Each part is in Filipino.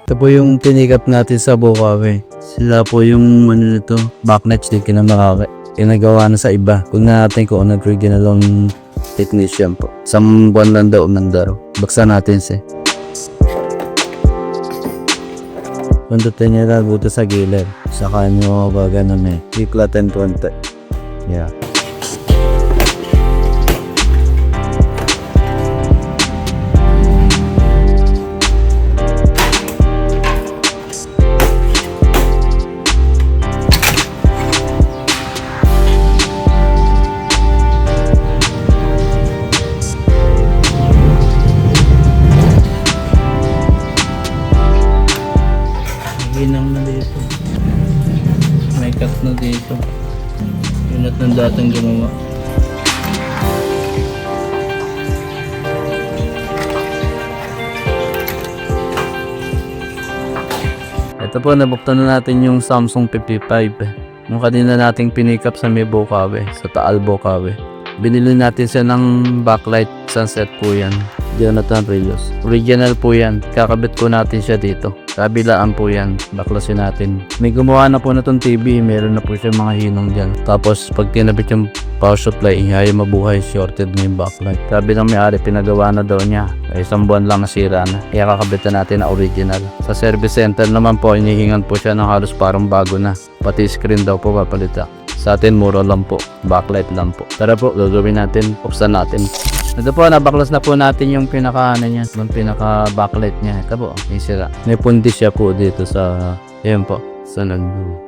Ito po yung tinikap natin sa Bukawi. Sila po yung ano nito, backlights din kinamakaki. Ginagawa na sa iba. Kung natin kung nag-original ng technician po. Isang buwan lang daw umandar. Baksan natin siya. Pundutin niya lang buto sa gilid. Saka nyo ba ganun eh. Iklatin konti. Yeah. Ginang na dito. May cut na dito. Yun at ng datang gumawa. Ito po, nabuktan na natin yung Samsung 55. Yung kanina nating pinikap sa may Bukawi, sa Taal Bukawi. Binili natin siya ng backlight, sunset po yan. Jonathan Rios. Original po yan. Kakabit ko natin siya dito. Kabilaan po yan. Baklasin natin. May gumawa na po na itong TV. Meron na po siya mga hinong dyan. Tapos pag tinabit yung power supply, ayaw mabuhay. Shorted na yung backlight. Sabi ng may-ari, pinagawa na daw niya. Ay, isang buwan lang nasira na. Kaya kakabitan natin na original. Sa service center naman po, inihingan po siya ng halos parang bago na. Pati screen daw po papalita. Sa atin, mura lang po. Backlight lang po. Tara po, gagawin natin. Buksan natin. Ito po, nabaklas na po natin yung pinaka niya, yung pinaka backlight niya. Ito po, yung sira. May pundi siya po dito sa, yun po, sa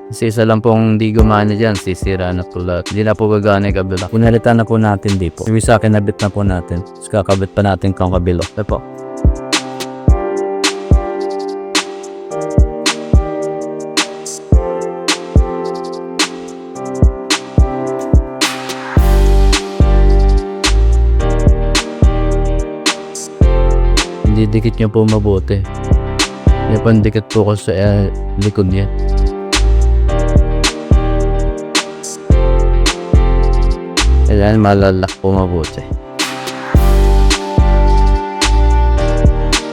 kasi isa lang pong di gumana dyan, sisira na po lahat. Hindi na po gagana yung kabila. Punalitan na po natin di po. Yung isa kinabit na po natin. Tapos kakabit pa natin kang kabilo. Ito po. Didikit nyo po mabuti. May pandikit po ko sa likod niya. Kailangan malalak po mabuti.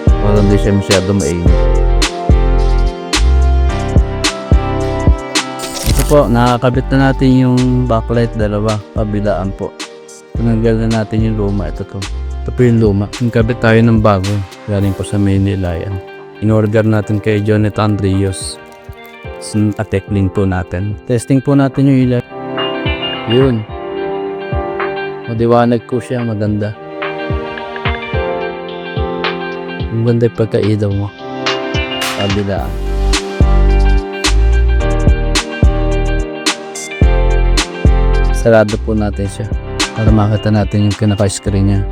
Para hindi siya masyado mainit. Ito po, nakakabit na natin yung backlight dalawa. Kabilaan po. Tinanggal na natin yung luma. Ito to. Ito po yung luma. Nagkabit tayo ng bago. Galing po sa Manila yan. In-order natin kay Jonathan Rios. Atekling po natin. Testing po natin yung ilaw. Yun. Madiwanag ko siya. Maganda. Maganda yung pagkaidaw mo. Kabilaan. Sarado po natin siya. Para makita natin yung kinaka-screen niya.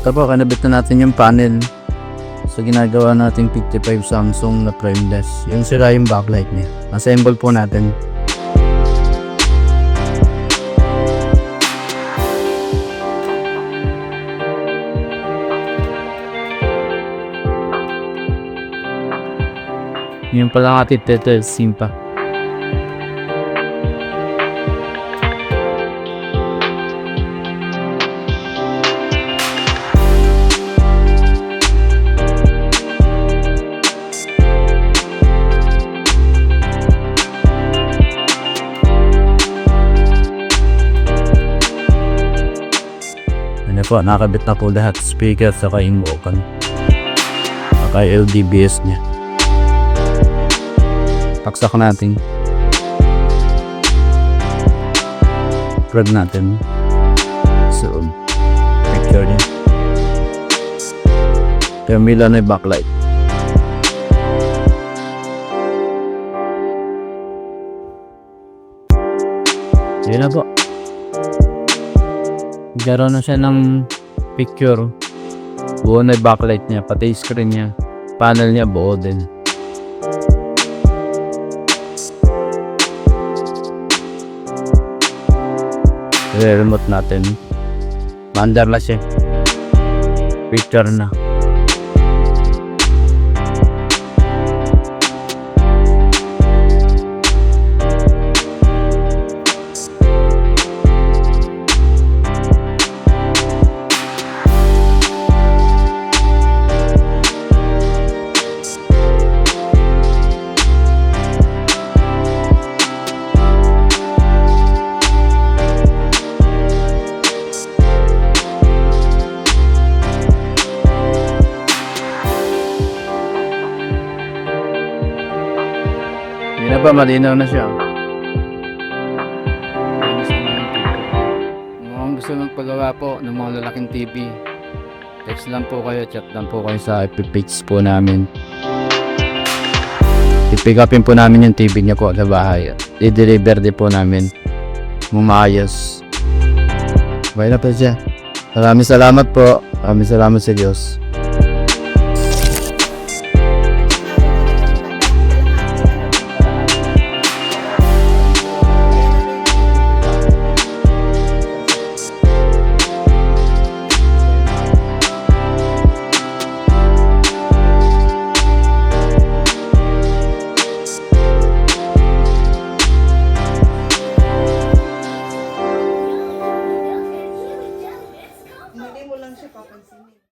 Ito po, kanabit na natin yung panel sa ginagawa nating 55 Samsung na frameless. Yung sira yung backlight niya. Assemble po natin. Yung pala natin tetesin pa. Yan po, nakabit na po lahat. Speaker saka invokan. Saka LDBS niya. Paksak natin. Plug natin. So, picture niya. Kaya mila na yung backlight. Yun na po. Nagkaroon na siya ng picture. Buo na yung backlight niya, pati screen niya. Panel niya buo din. I-remote natin. Maandar na siya. Picture na. Hindi na ba, malinaw na siya. Kung gusto magpagawa po ng mga lalaking TV, text lang po kayo, chat lang po kayo sa FB page po namin. I-pick upin po namin yung TV niya po sa bahay. I-deliver din po namin. Mumayos. Okay na po siya. Maraming salamat po. Maraming salamat sa Diyos. Hindi mo lang siya papansinin.